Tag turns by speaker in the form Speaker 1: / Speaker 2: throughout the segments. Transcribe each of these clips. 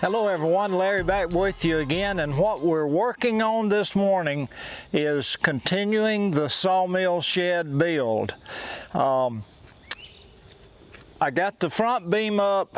Speaker 1: Hello everyone, Larry back with you again, and what we're working on this morning is continuing the sawmill shed build. I got the front beam up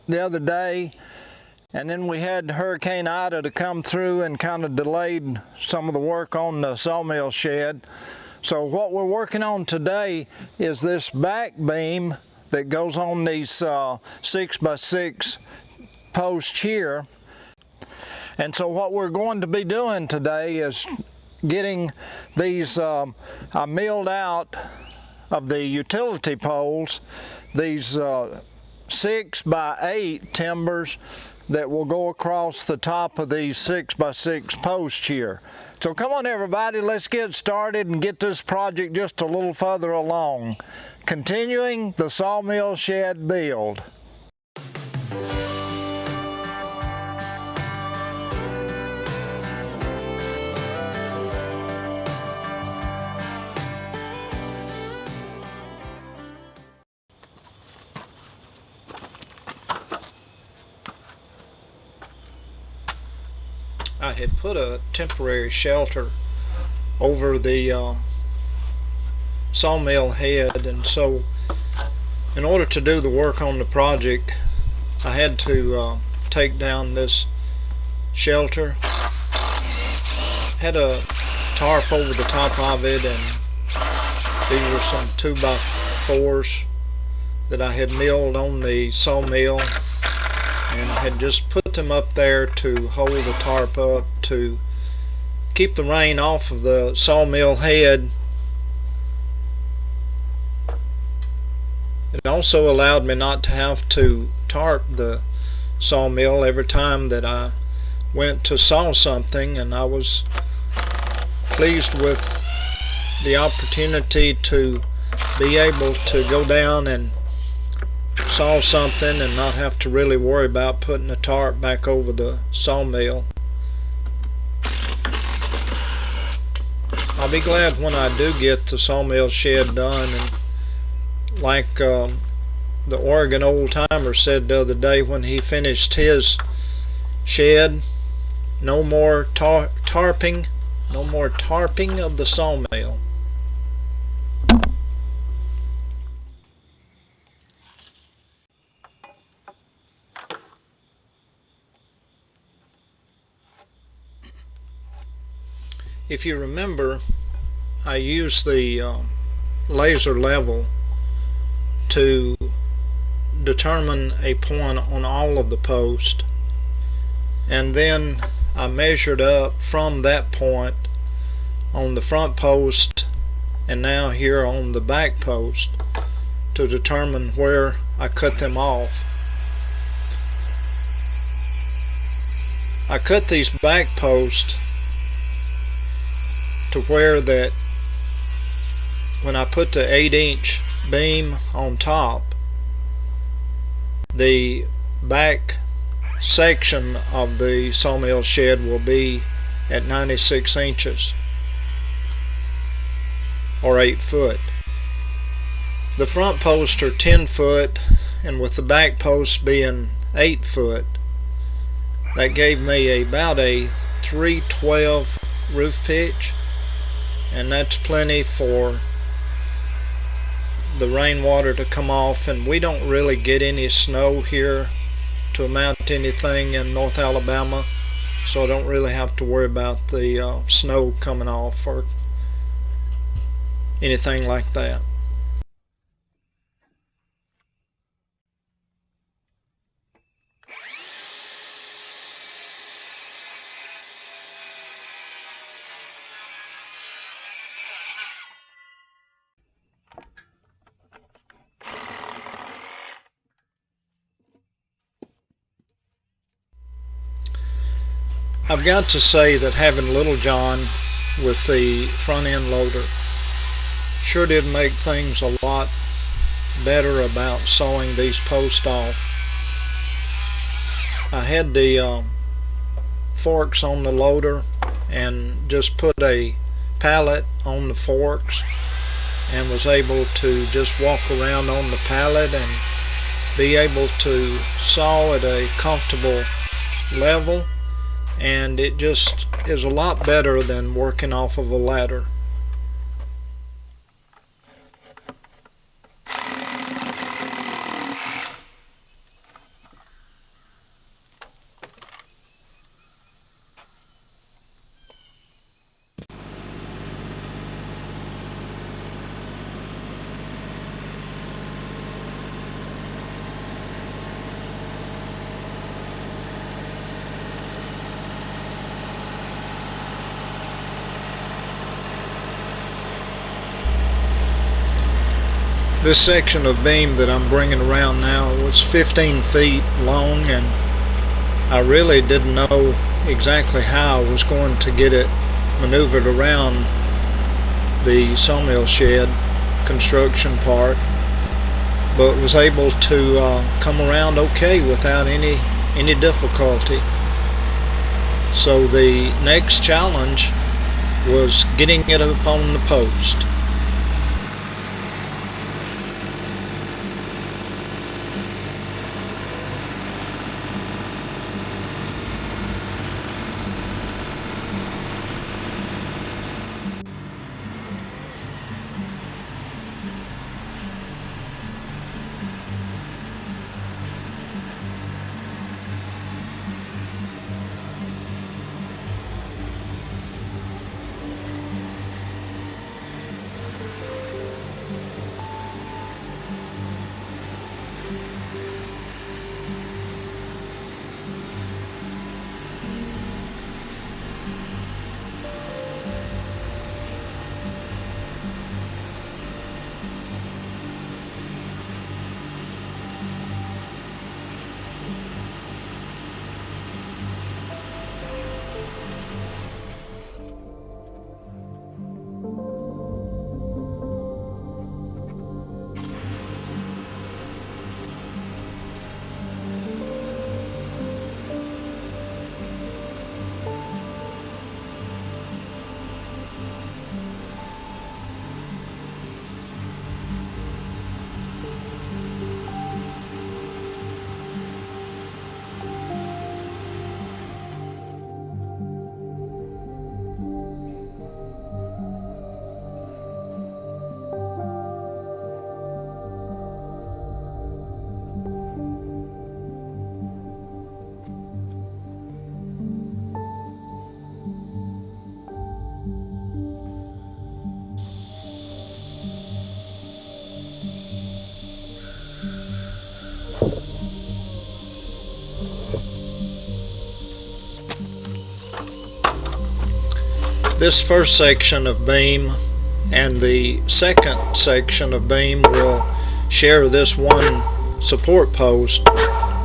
Speaker 1: the other day, and then we had Hurricane Ida to come through and kind of delayed some of the work on the sawmill shed. So what we're working on today is this back beam that goes on these 6x6 post here. And so what we're going to be doing today is getting these I milled out of the utility poles these 6x8 timbers that will go across the top of these 6x6 posts here. So come on everybody, let's get started and get this project just a little further along, continuing the sawmill shed build. I had put a temporary shelter over the sawmill head, and so in order to do the work on the project I had to take down this shelter. Had a tarp over the top of it, and these were some 2x4s that I had milled on the sawmill, and had just put them up there to hold the tarp up to keep the rain off of the sawmill head. It also allowed me not to have to tarp the sawmill every time that I went to saw something, and I was pleased with the opportunity to be able to go down and saw something and not have to really worry about putting a tarp back over the sawmill. I'll be glad when I do get the sawmill shed done, and like the Oregon old timer said the other day when he finished his shed, no more tarping of the sawmill. If you remember, I used the laser level to determine a point on all of the posts, and then I measured up from that point on the front post and now here on the back post to determine where I cut them off. I cut these back posts to where that when I put the 8-inch beam on top, the back section of the sawmill shed will be at 96 inches or 8 foot. The front posts are 10 foot, and with the back posts being 8 foot, that gave me about a 312 roof pitch, and that's plenty for the rainwater to come off. And we don't really get any snow here to amount to anything in North Alabama, so I don't really have to worry about the snow coming off or anything like that. I've got to say that having Little John with the front end loader sure did make things a lot better about sawing these posts off. I had the forks on the loader and just put a pallet on the forks and was able to just walk around on the pallet and be able to saw at a comfortable level, and it just is a lot better than working off of a ladder. This section of beam that I'm bringing around now was 15 feet long, and I really didn't know exactly how I was going to get it maneuvered around the sawmill shed construction part, but was able to come around okay without any difficulty. So the next challenge was getting it up on the post. This first section of beam and the second section of beam will share this one support post,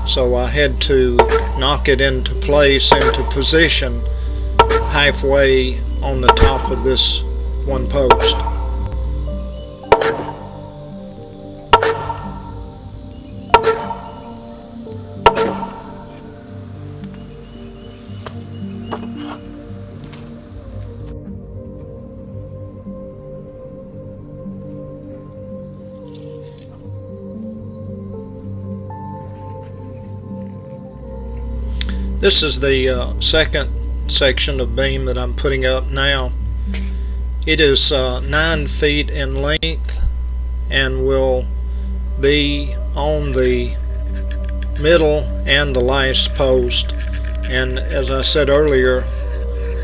Speaker 1: so I had to knock it into place, into position halfway on the top of this one post. This is the second section of beam that I'm putting up now. It is 9 feet in length and will be on the middle and the last post. And as I said earlier,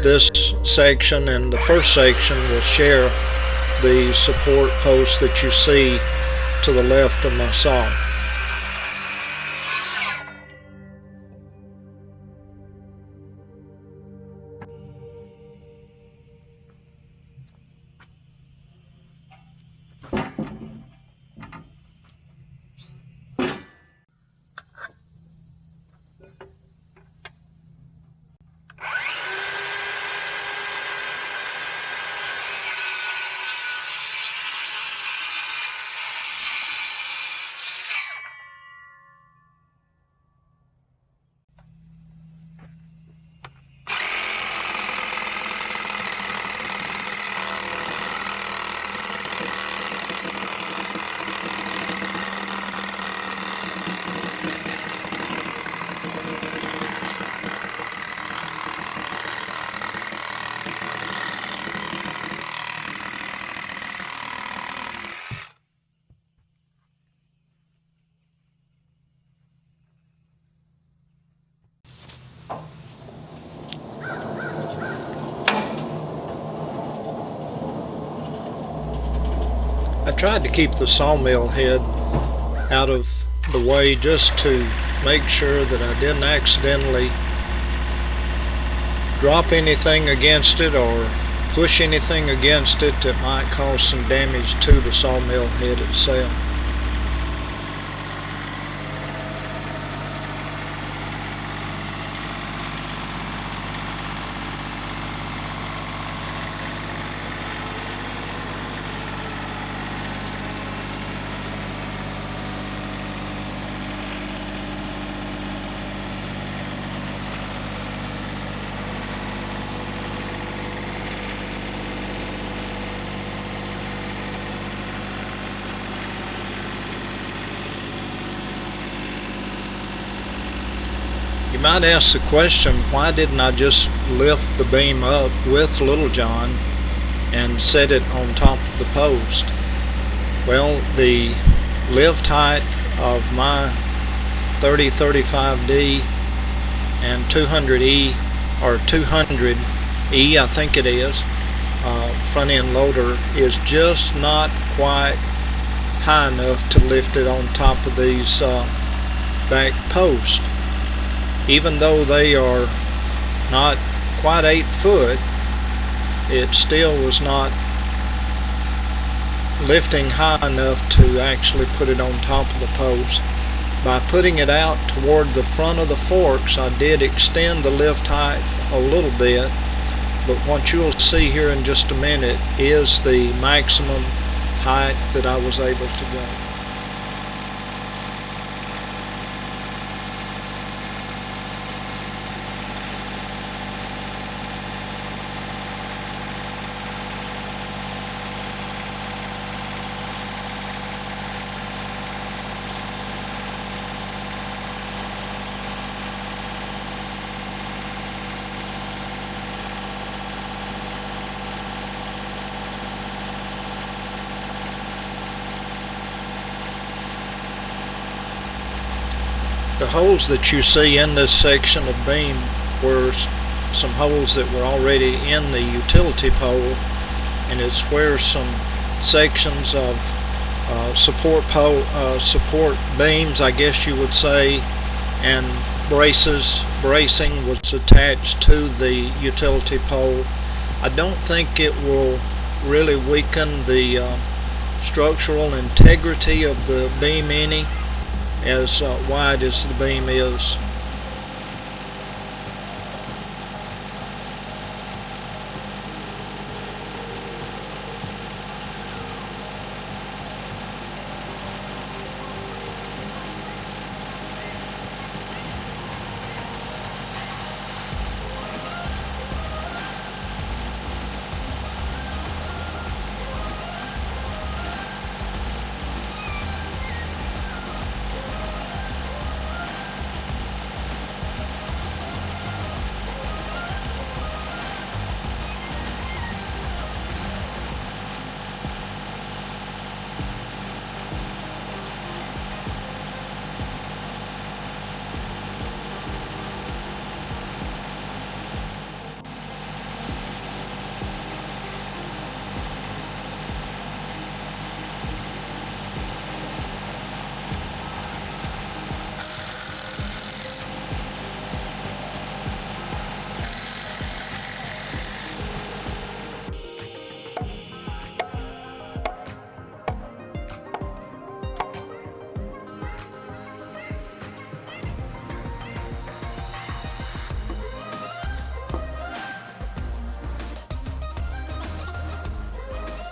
Speaker 1: this section and the first section will share the support post that you see to the left of my saw. tried to keep the sawmill head out of the way just to make sure that I didn't accidentally drop anything against it or push anything against it that might cause some damage to the sawmill head itself. You might ask the question, why didn't I just lift the beam up with Little John and set it on top of the post? Well, the lift height of my 3035D and 200E, or 200E I think it is, front end loader is just not quite high enough to lift it on top of these back posts. Even though they are not quite 8 foot, it still was not lifting high enough to actually put it on top of the post. By putting it out toward the front of the forks, I did extend the lift height a little bit, but what you'll see here in just a minute is the maximum height that I was able to go. The holes that you see in this section of beam were some holes that were already in the utility pole, and it's where some sections of support beams, I guess you would say, and bracing was attached to the utility pole. I don't think it will really weaken the structural integrity of the beam any, as wide as the beam is.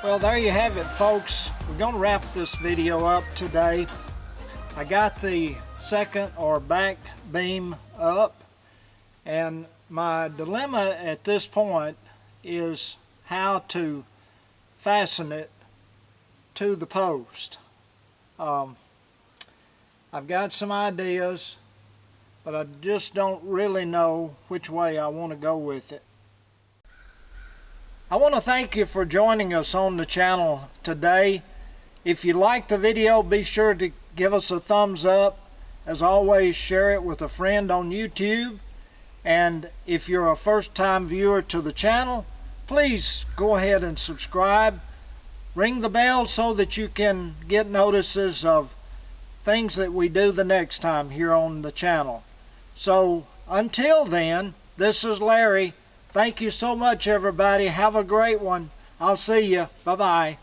Speaker 1: Well, there you have it, folks. We're going to wrap this video up today. I got the second or back beam up, and my dilemma at this point is how to fasten it to the post. I've got some ideas, but I just don't really know which way I want to go with it. I want to thank you for joining us on the channel today. If you liked the video, be sure to give us a thumbs up. As always, share it with a friend on YouTube. And if you're a first-time viewer to the channel, please go ahead and subscribe. ring the bell so that you can get notices of things that we do the next time here on the channel. So until then, this is Larry. Thank you so much, everybody. Have a great one. I'll see you. Bye-bye.